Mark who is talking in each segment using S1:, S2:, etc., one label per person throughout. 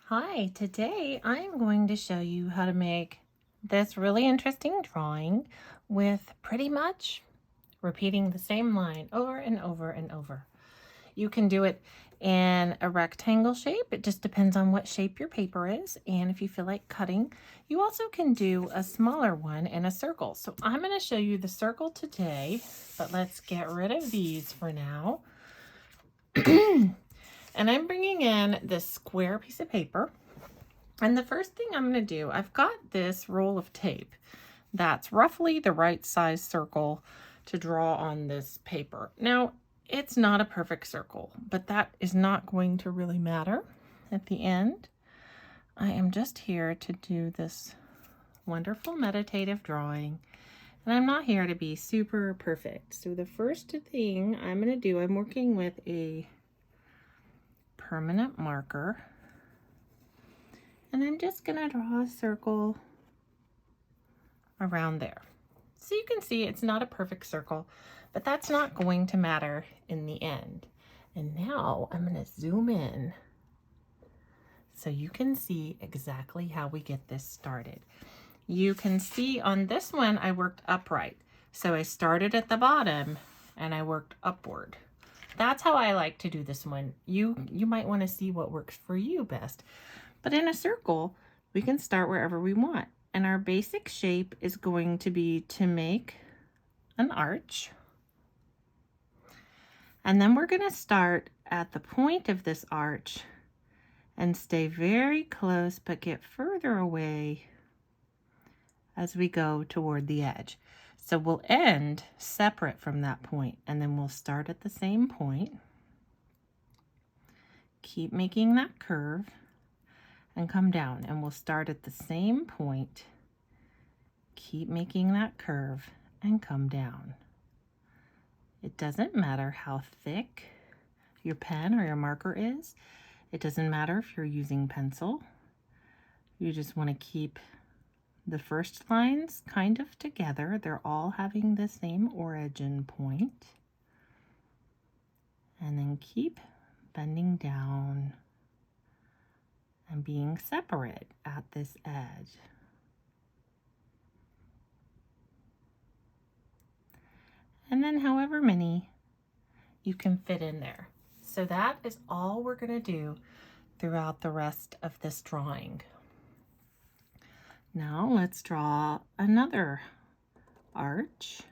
S1: Hi, today I'm going to show you how to make this really interesting drawing with pretty much repeating the same line over and over and over. You can do it in a rectangle shape. It just depends on what shape your paper is. And if you feel like cutting, you also can do a smaller one in a circle. So I'm going to show you the circle today, but let's get rid of these for now. And I'm bringing in this square piece of paper. And the first thing I'm going to do, I've got this roll of tape that's roughly the right size circle to draw on this paper. Now, it's not a perfect circle, but that is not going to really matter at the end. I am just here to do this wonderful meditative drawing, and I'm not here to be super perfect. So the first thing I'm going to do, I'm working with a permanent marker. And I'm just going to draw a circle around there. So you can see it's not a perfect circle, but that's not going to matter in the end. And now I'm going to zoom in so you can see exactly how we get this started. You can see on this one, I worked upright. So I started at the bottom and I worked upward. That's how I like to do this one. You might want to see what works for you best. But in a circle, we can start wherever we want. And our basic shape is going to be to make an arch. And then we're going to start at the point of this arch and stay very close, but get further away as we go toward the edge. So we'll end separate from that point, and then we'll start at the same point. Keep making that curve and come down, and we'll start at the same point. Keep making that curve and come down. It doesn't matter how thick your pen or your marker is. It doesn't matter if you're using pencil. You just want to keep the first lines kind of together. They're all having the same origin point. And then keep bending down and being separate at this edge. And then however many you can fit in there. So that is all we're going to do throughout the rest of this drawing. Now let's draw another arch,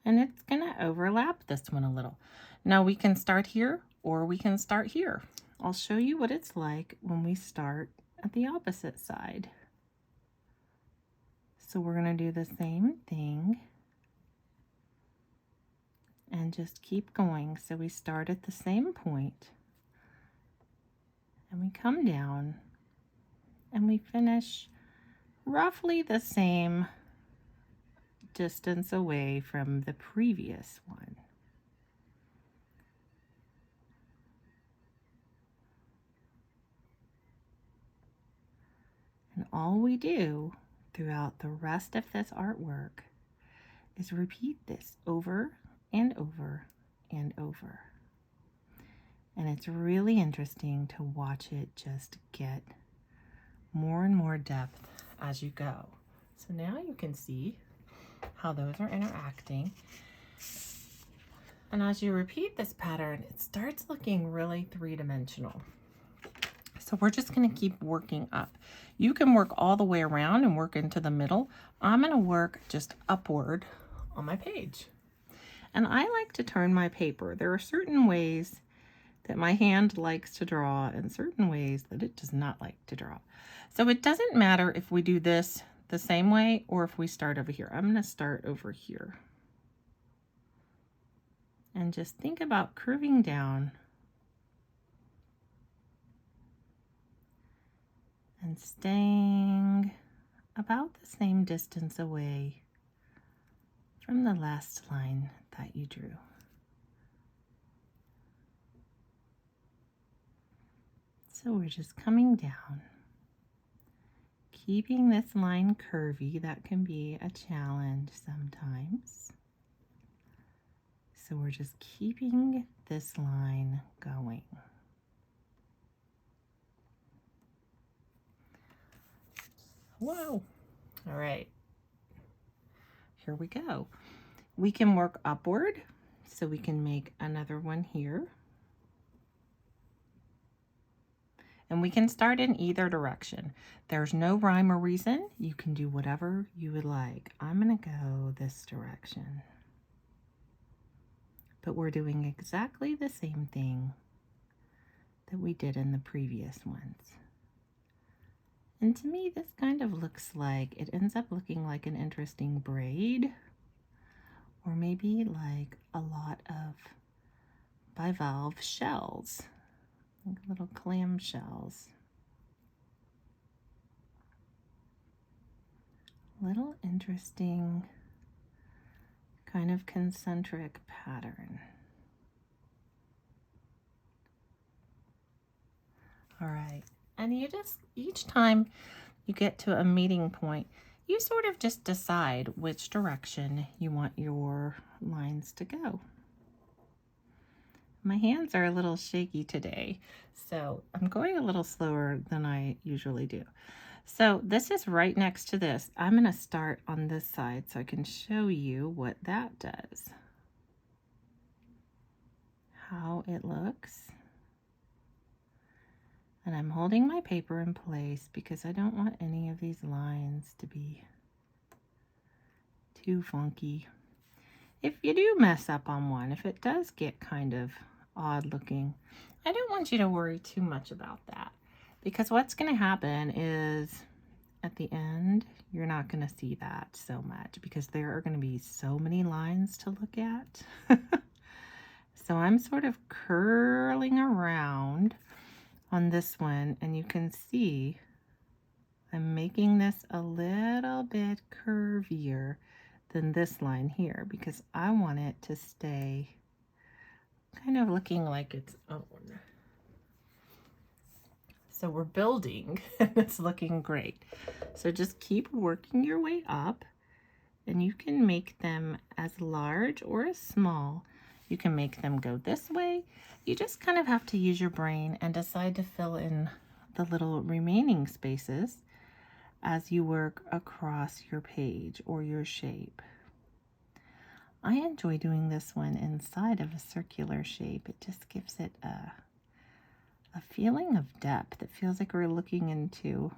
S1: and it's going to overlap this one a little. Now we can start here or we can start here. I'll show you what it's like when we start at the opposite side. So we're going to do the same thing and just keep going. So we start at the same point and we come down and we finish roughly the same distance away from the previous one. And all we do throughout the rest of this artwork is repeat this over and over and over. And it's really interesting to watch it just get more and more depth as you go. So now you can see how those are interacting. And as you repeat this pattern, it starts looking really three-dimensional. So we're just going to keep working up. You can work all the way around and work into the middle. I'm going to work just upward on my page. And I like to turn my paper. There are certain ways that my hand likes to draw and certain ways that it does not like to draw. So it doesn't matter if we do this the same way or if we start over here. I'm going to start over here. And just think about curving down and staying about the same distance away from the last line that you drew. So we're just coming down, keeping this line curvy. That can be a challenge sometimes. So we're just keeping this line going. Whoa. All right. Here we go. We can work upward, so we can make another one here. And we can start in either direction. There's no rhyme or reason. You can do whatever you would like. I'm gonna go this direction. But we're doing exactly the same thing that we did in the previous ones. And to me, this kind of looks like, it ends up looking like an interesting braid, or maybe like a lot of bivalve shells, like little clam shells. Little interesting kind of concentric pattern. All right, and you just, each time you get to a meeting point, you sort of just decide which direction you want your lines to go. My hands are a little shaky today, so I'm going a little slower than I usually do. So this is right next to this. I'm going to start on this side so I can show you what that does. How it looks. And I'm holding my paper in place because I don't want any of these lines to be too funky. If you do mess up on one, if it does get kind of odd looking, I don't want you to worry too much about that, because what's going to happen is at the end, you're not going to see that so much because there are going to be so many lines to look at. So I'm sort of curling around on this one, and you can see I'm making this a little bit curvier than this line here because I want it to stay kind of looking like its own. So we're building and it's looking great. So just keep working your way up, and you can make them as large or as small. You can make them go this way. You just kind of have to use your brain and decide to fill in the little remaining spaces as you work across your page or your shape. I enjoy doing this one inside of a circular shape. It just gives it a feeling of depth. It feels like we're looking through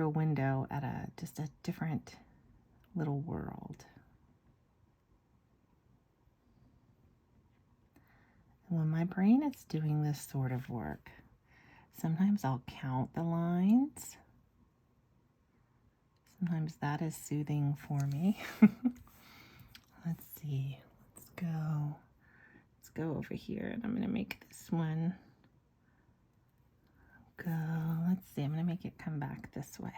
S1: a window at just a different little world. And when my brain is doing this sort of work, sometimes I'll count the lines. Sometimes that is soothing for me. Let's see. Let's go over here, and I'm going to make this one go. Let's see. I'm going to make it come back this way.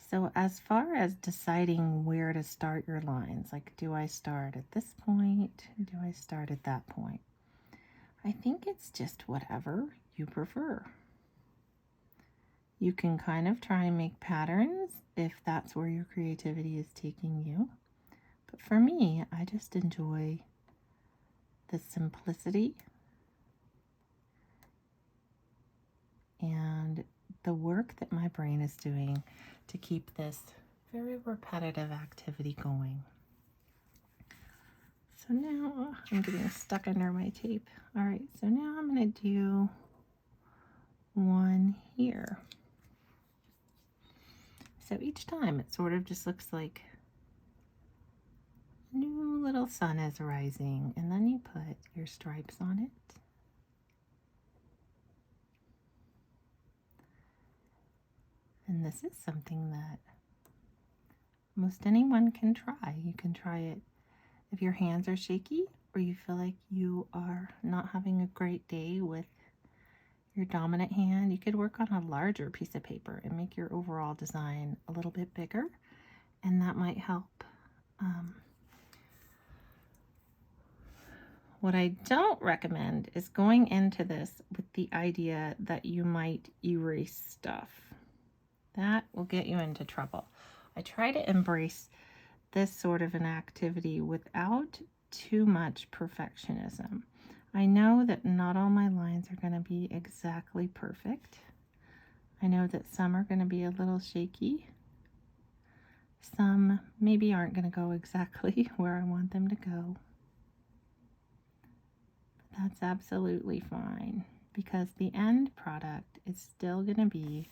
S1: So as far as deciding where to start your lines, like do I start at this point? Do I start at that point? I think it's just whatever you prefer. You can kind of try and make patterns if that's where your creativity is taking you. But for me, I just enjoy the simplicity and the work that my brain is doing to keep this very repetitive activity going. So now I'm getting stuck under my tape. All right, so now I'm going to do one here. So each time it sort of just looks like a new little sun is rising, and then you put your stripes on it. And this is something that most anyone can try. You can try it if your hands are shaky or you feel like you are not having a great day with your dominant hand. You could work on a larger piece of paper and make your overall design a little bit bigger, and that might help. What I don't recommend is going into this with the idea that you might erase stuff. That will get you into trouble. I try to embrace this sort of an activity without too much perfectionism. I know that not all my lines are going to be exactly perfect. I know that some are going to be a little shaky. Some maybe aren't going to go exactly where I want them to go. But that's absolutely fine, because the end product is still going to be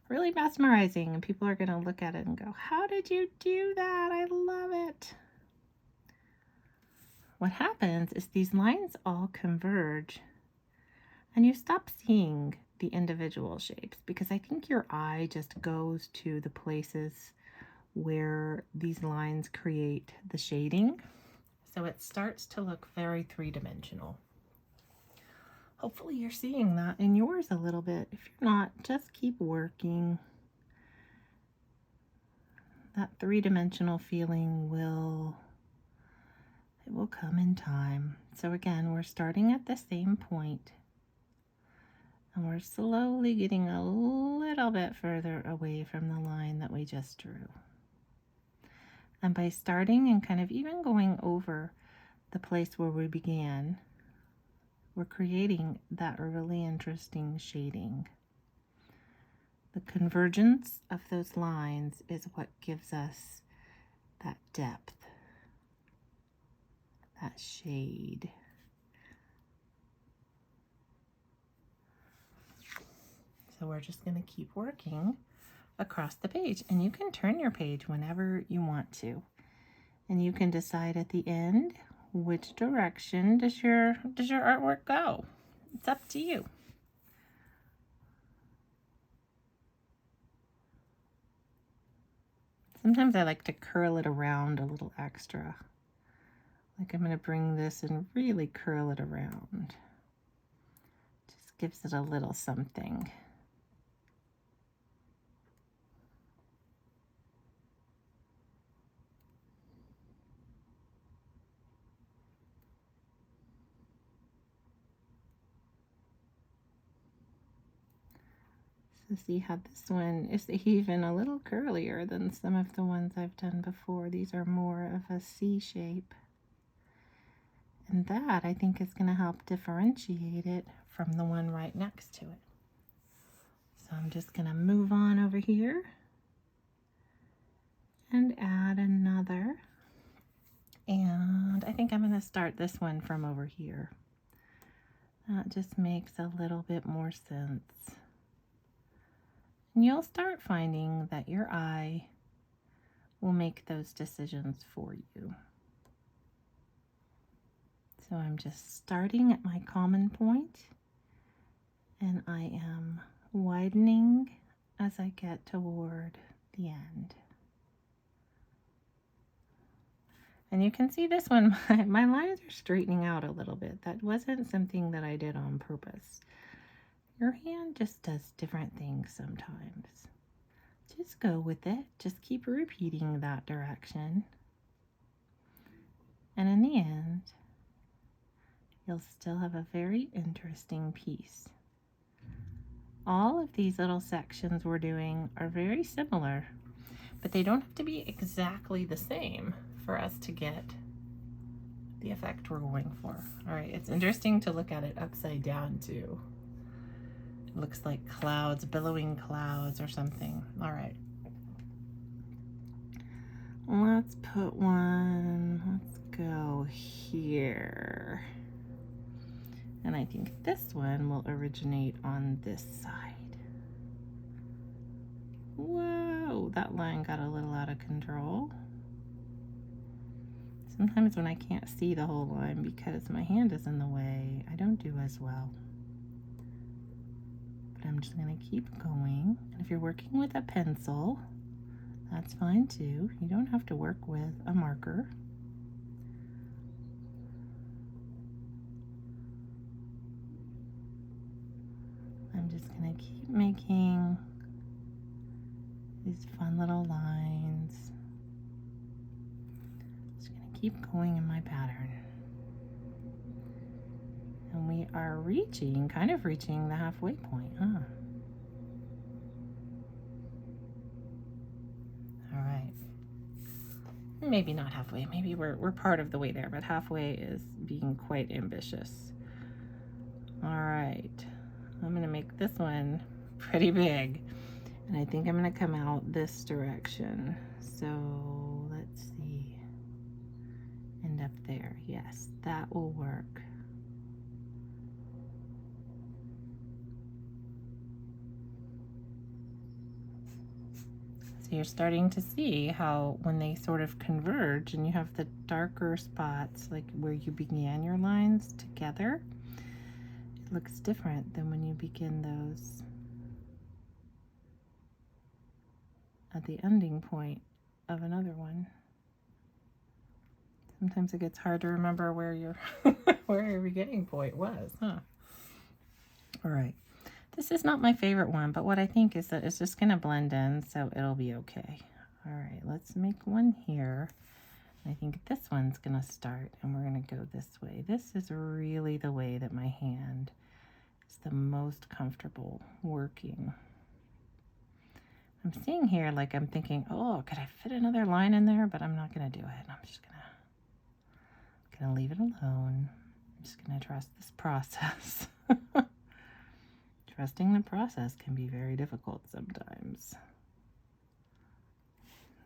S1: really mesmerizing, and people are going to look at it and go, how did you do that? I love it. What happens is these lines all converge and you stop seeing the individual shapes, because I think your eye just goes to the places where these lines create the shading. So it starts to look very three-dimensional. Hopefully you're seeing that in yours a little bit. If you're not, just keep working. That three-dimensional feeling will come in time. So again, we're starting at the same point, and we're slowly getting a little bit further away from the line that we just drew. And by starting and kind of even going over the place where we began, we're creating that really interesting shading. The convergence of those lines is what gives us that depth, that shade. So we're just going to keep working across the page, and you can turn your page whenever you want to, and you can decide at the end which direction does your artwork go. It's up to you. Sometimes I like to curl it around a little extra. Like I'm going to bring this and really curl it around. Just gives it a little something. So see how this one is even a little curlier than some of the ones I've done before. These are more of a C shape. And that, I think, is going to help differentiate it from the one right next to it. So I'm just going to move on over here and add another. And I think I'm going to start this one from over here. That just makes a little bit more sense. And you'll start finding that your eye will make those decisions for you. So I'm just starting at my common point, and I am widening as I get toward the end. And you can see this one, my lines are straightening out a little bit. That wasn't something that I did on purpose. Your hand just does different things sometimes. Just go with it. Just keep repeating that direction. And in the end, you'll still have a very interesting piece. All of these little sections we're doing are very similar, but they don't have to be exactly the same for us to get the effect we're going for. All right, it's interesting to look at it upside down too. It looks like clouds, billowing clouds or something. All right. Let's put one, let's go here. And I think this one will originate on this side. Whoa, that line got a little out of control. Sometimes when I can't see the whole line because my hand is in the way, I don't do as well. But I'm just gonna keep going. And if you're working with a pencil, that's fine too. You don't have to work with a marker. I'm just gonna keep making these fun little lines. Just gonna keep going in my pattern. And we are reaching, kind of reaching the halfway point, huh? All right. maybe not halfway, maybe we're part of the way there, but halfway is being quite ambitious. All right, I'm gonna make this one pretty big, and I think I'm gonna come out this direction. So let's see, end up there. Yes, that will work. So you're starting to see how when they sort of converge and you have the darker spots, like where you began your lines together, it looks different than when you begin those at the ending point of another one. Sometimes it gets hard to remember where your where your beginning point was, huh? All right. This is not my favorite one, but what I think is that it's just going to blend in, so it'll be okay. All right, let's make one here. I think this one's going to start, and we're going to go this way. This is really the way that my hand is the most comfortable working. I'm seeing here, like I'm thinking, oh, could I fit another line in there? But I'm not going to do it. I'm just going to leave it alone. I'm just going to trust this process. Trusting the process can be very difficult sometimes.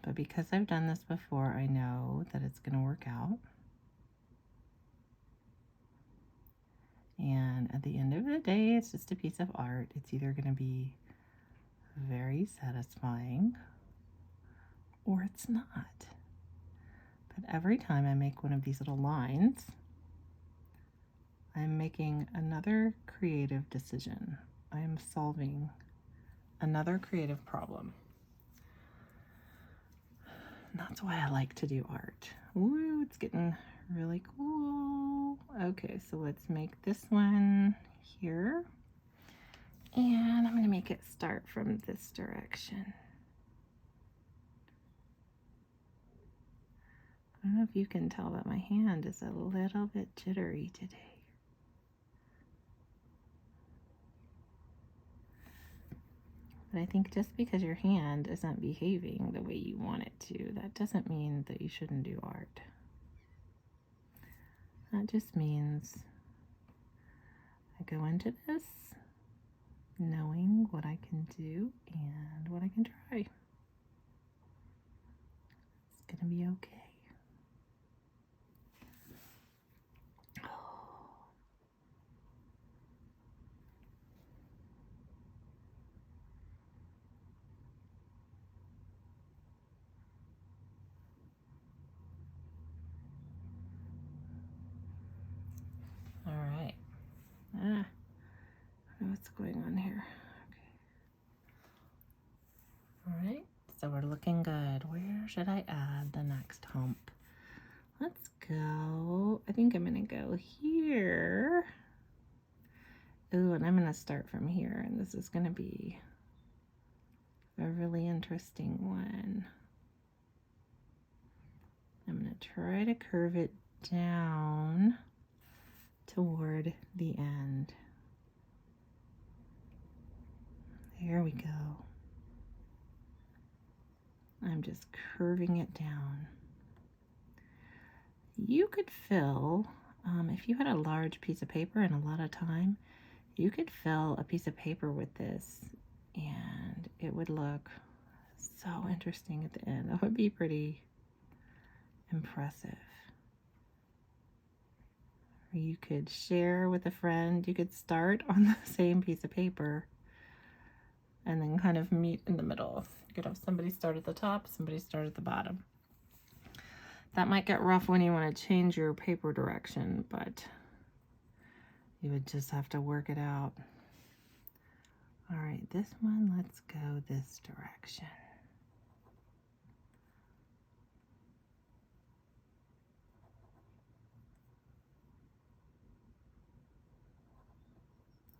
S1: But because I've done this before, I know that it's going to work out. And at the end of the day, it's just a piece of art. It's either going to be very satisfying or it's not. But every time I make one of these little lines, I'm making another creative decision. I am solving another creative problem. And that's why I like to do art. Ooh, it's getting really cool. Okay, so let's make this one here. And I'm going to make it start from this direction. I don't know if you can tell, but my hand is a little bit jittery today. But I think just because your hand isn't behaving the way you want it to, that doesn't mean that you shouldn't do art. That just means I go into this knowing what I can do and what I can try. It's gonna be okay. All right. I don't know what's going on here. Okay. All right. So we're looking good. Where should I add the next hump? Let's go. I think I'm gonna go here. Ooh, and I'm gonna start from here, and this is gonna be a really interesting one. I'm gonna try to curve it down toward the end. There we go. I'm just curving it down. You could fill, if you had a large piece of paper and a lot of time, you could fill a piece of paper with this and it would look so interesting at the end. That would be pretty impressive. Or you could share with a friend. You could start on the same piece of paper and then kind of meet in the middle. You could have somebody start at the top, somebody start at the bottom. That might get rough when you want to change your paper direction, but you would just have to work it out. All right, this one, let's go this direction.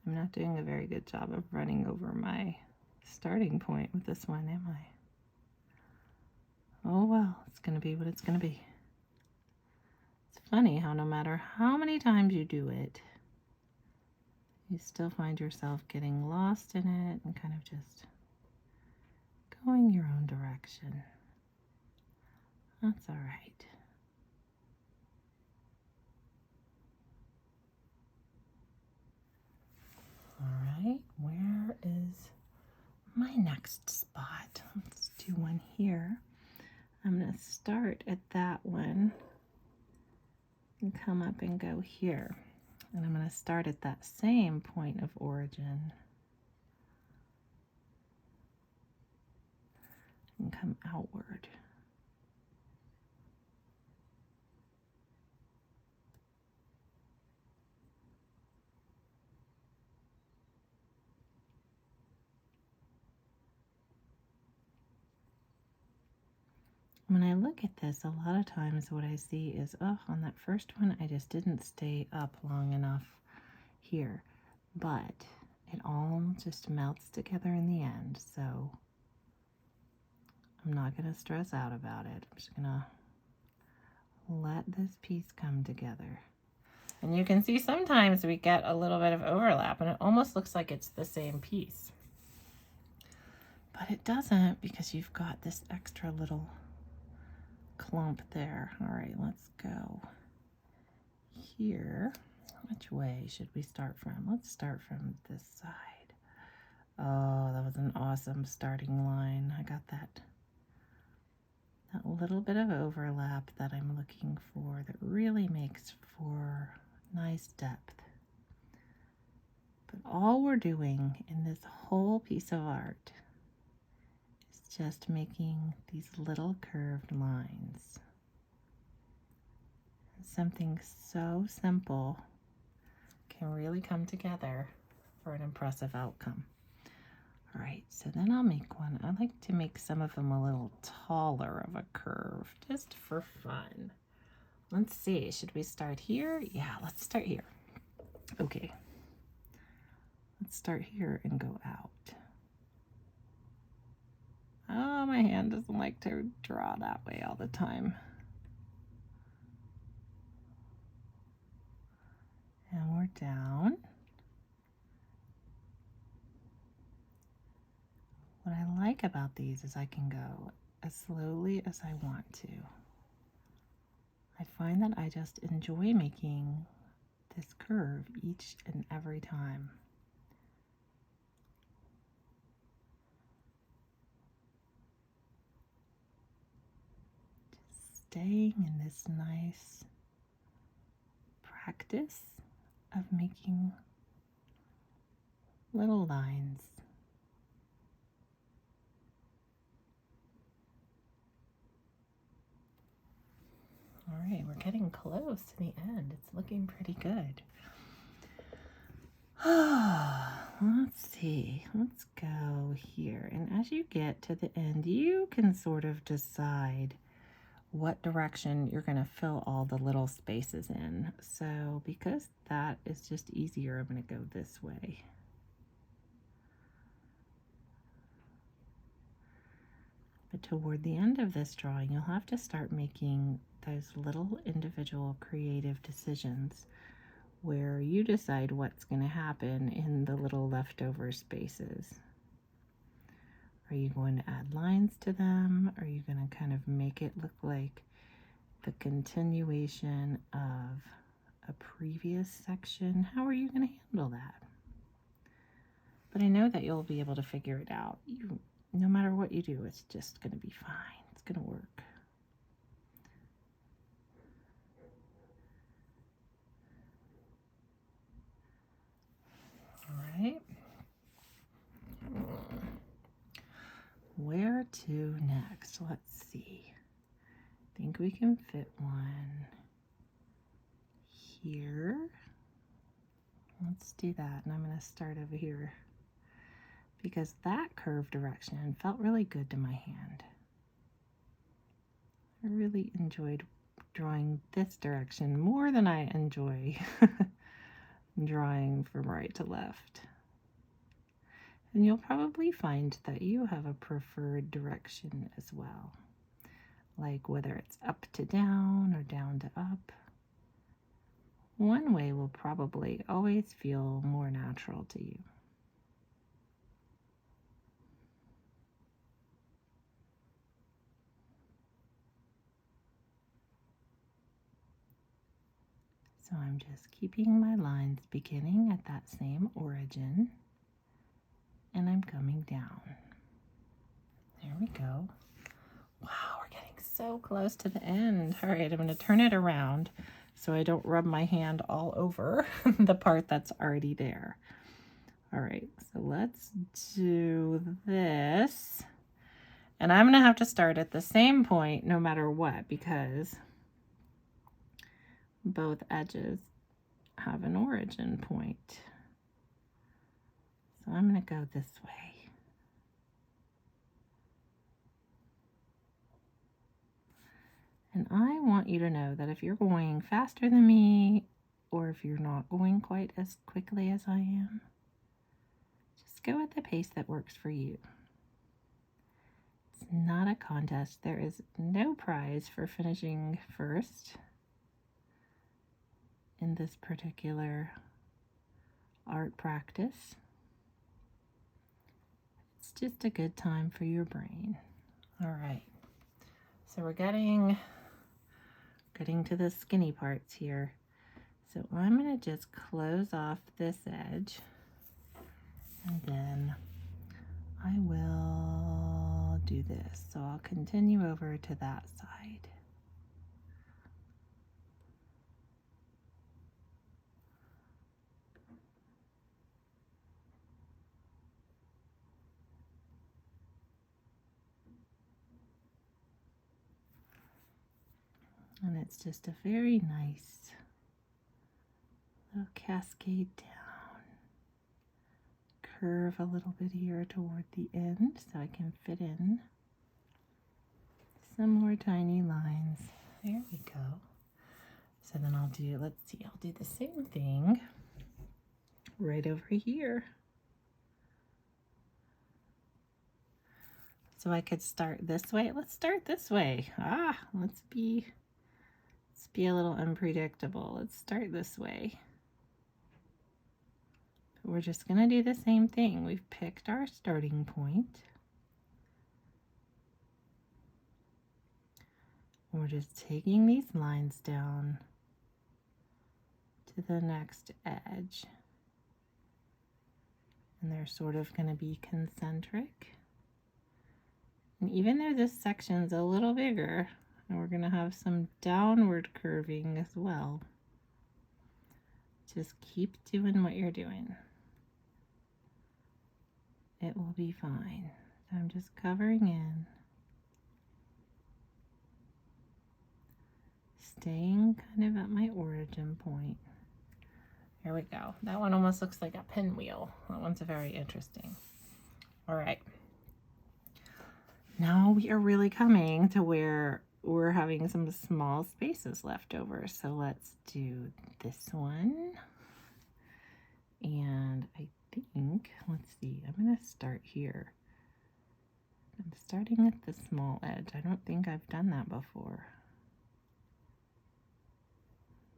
S1: I'm not doing a very good job of running over my starting point with this one, am I? Oh well, it's gonna be what it's gonna be. It's funny how no matter how many times you do it, you still find yourself getting lost in it and kind of just going your own direction. That's all right. All right, where is my next spot? Let's do one here. I'm going to start at that one and come up and go here. And I'm going to start at that same point of origin and come outward. When I look at this, a lot of times what I see is, oh, on that first one, I just didn't stay up long enough here. But it all just melts together in the end, so I'm not going to stress out about it. I'm just going to let this piece come together. And you can see sometimes we get a little bit of overlap, and it almost looks like it's the same piece. But it doesn't, because you've got this extra little clump there. All right, let's go here. Which way should we start from? Let's start from this side. Oh, that was an awesome starting line. I got that little bit of overlap that I'm looking for that really makes for nice depth. But all we're doing in this whole piece of art is just making these little curved lines. Something so simple can really come together for an impressive outcome. All right, so then I'll make one. I like to make some of them a little taller of a curve, just for fun. Let's see, should we start here? Yeah, let's start here. Okay, let's start here and go out. Oh, my hand doesn't like to draw that way all the time. And we're down. What I like about these is I can go as slowly as I want to. I find that I just enjoy making this curve each and every time. Just staying in this nice practice of making little lines. All right, we're getting close to the end. It's looking pretty good. Let's see. Let's go here. And as you get to the end, you can sort of decide what direction you're going to fill all the little spaces in. So because that is just easier, I'm going to go this way. But toward the end of this drawing, you'll have to start making those little individual creative decisions where you decide what's going to happen in the little leftover spaces. Are you going to add lines to them? Are you going to kind of make it look like the continuation of a previous section? How are you going to handle that? But I know that you'll be able to figure it out. No matter what you do, it's just going to be fine. It's going to work. All right. Where to next? Let's see. I think we can fit one here. Let's do that. And I'm going to start over here because that curve direction felt really good to my hand. I really enjoyed drawing this direction more than I enjoy drawing from right to left. And you'll probably find that you have a preferred direction as well, like whether it's up to down or down to up. One way will probably always feel more natural to you. So I'm just keeping my lines beginning at that same origin, and I'm coming down. There we go. Wow, we're getting so close to the end. All right, I'm going to turn it around so I don't rub my hand all over the part that's already there. All right, so let's do this. And I'm going to have to start at the same point no matter what, because both edges have an origin point. So I'm going to go this way. And I want you to know that if you're going faster than me, or if you're not going quite as quickly as I am, just go at the pace that works for you. It's not a contest. There is no prize for finishing first in this particular art practice. It's just a good time for your brain. All right, so we're getting to the skinny parts here. So I'm going to just close off this edge, and then I will do this. So I'll continue over to that side. And it's just a very nice little cascade down. Curve a little bit here toward the end so I can fit in some more tiny lines. There we go. So then I'll do, let's see, I'll do the same thing right over here. So I could start this way. Let's start this way. Let's be a little unpredictable. Let's start this way. But we're just going to do the same thing. We've picked our starting point. We're just taking these lines down to the next edge. And they're sort of going to be concentric. And even though this section's a little bigger, and we're going to have some downward curving as well, just keep doing what you're doing. It will be fine. So I'm just covering in, staying kind of at my origin point. Here we go. That one almost looks like a pinwheel. That one's very interesting. All right. Now we are really coming to where we're having some small spaces left over. So let's do this one. And I think, let's see, I'm going to start here. I'm starting at the small edge. I don't think I've done that before.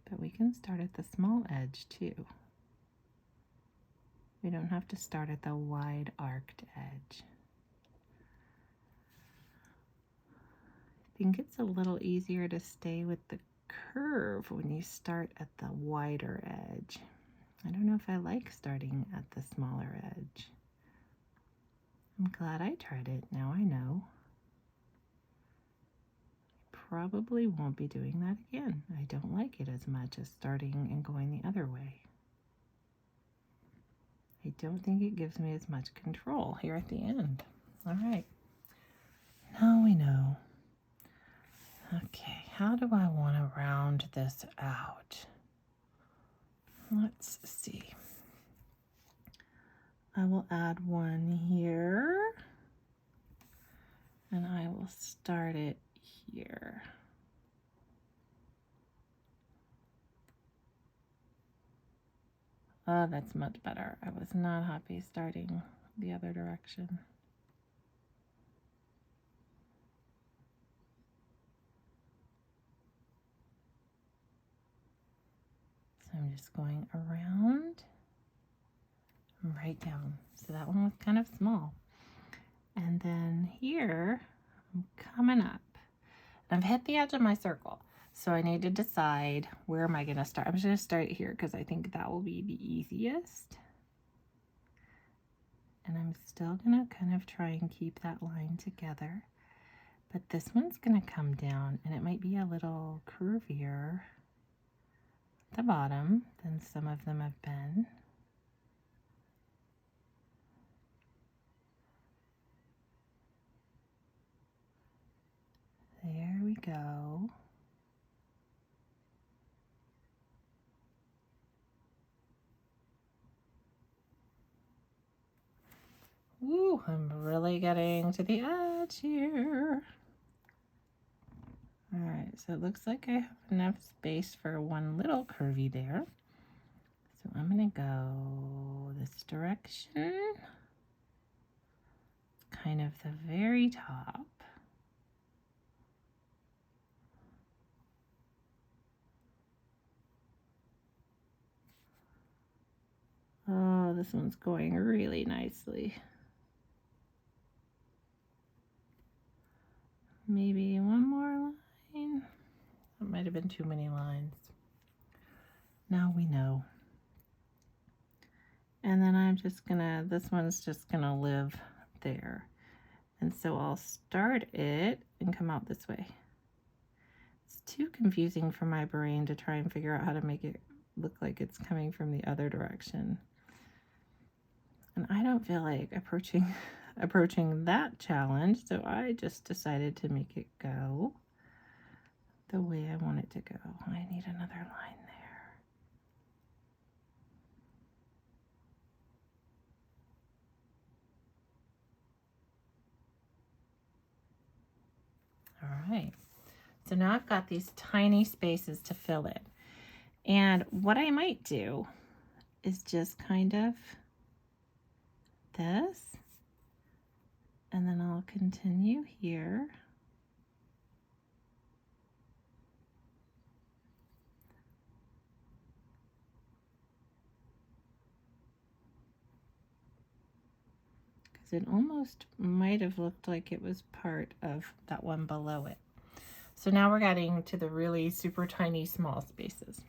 S1: But we can start at the small edge too. We don't have to start at the wide arced edge. I think it's a little easier to stay with the curve when you start at the wider edge. I don't know if I like starting at the smaller edge. I'm glad I tried it. Now I know. Probably won't be doing that again. I don't like it as much as starting and going the other way. I don't think it gives me as much control here at the end. All right. Now we know. Okay, how do I want to round this out? Let's see. I will add one here, and I will start it here. Oh, that's much better. I was not happy starting the other direction. So I'm just going around and right down. So that one was kind of small. And then here, I'm coming up. And I've hit the edge of my circle. So I need to decide, where am I going to start? I'm just going to start here because I think that will be the easiest. And I'm still going to kind of try and keep that line together. But this one's going to come down, and it might be a little curvier at the bottom than some of them have been. There we go. Ooh, I'm really getting to the edge here. All right, so it looks like I have enough space for one little curvy there. So I'm gonna go this direction. It's kind of the very top. Oh, this one's going really nicely. Maybe one more line. That might have been too many lines. Now we know. And then I'm just gonna, this one's just gonna live there. And so I'll start it and come out this way. It's too confusing for my brain to try and figure out how to make it look like it's coming from the other direction. And I don't feel like approaching that challenge, so I just decided to make it go the way I want it to go. I need another line there. All right, so now I've got these tiny spaces to fill in. And what I might do is just kind of this, and then I'll continue here. Because it almost might have looked like it was part of that one below it. So now we're getting to the really super tiny small spaces.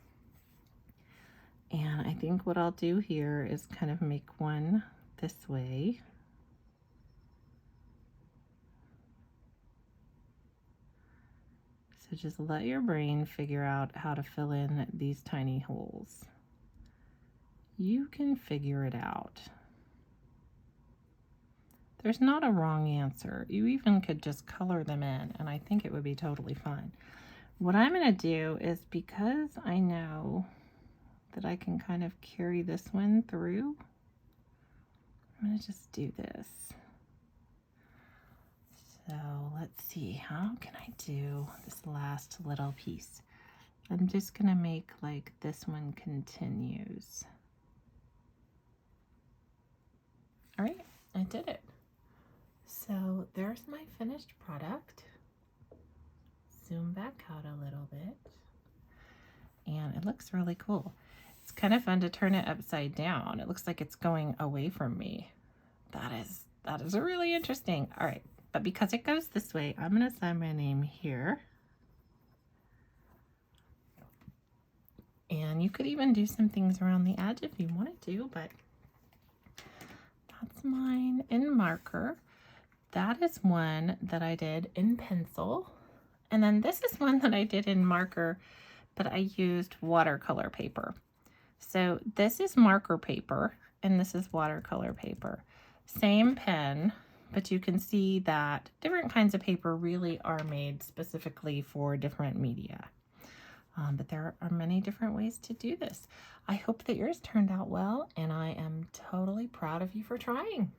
S1: And I think what I'll do here is kind of make one this way. So just let your brain figure out how to fill in these tiny holes. You can figure it out. There's not a wrong answer. You even could just color them in, and I think it would be totally fine. What I'm going to do is, because I know that I can kind of carry this one through, I'm going to just do this. So let's see, how can I do this last little piece? I'm just going to make like this one continues. All right, I did it. So there's my finished product. Zoom back out a little bit. And it looks really cool. It's kind of fun to turn it upside down. It looks like it's going away from me. That is really interesting. All right, but because it goes this way, I'm going to sign my name here. And you could even do some things around the edge if you wanted to, but that's mine in marker. That is one that I did in pencil. And then this is one that I did in marker, but I used watercolor paper. So this is marker paper and this is watercolor paper. Same pen, but you can see that different kinds of paper really are made specifically for different media. But there are many different ways to do this. I hope that yours turned out well, and I am totally proud of you for trying.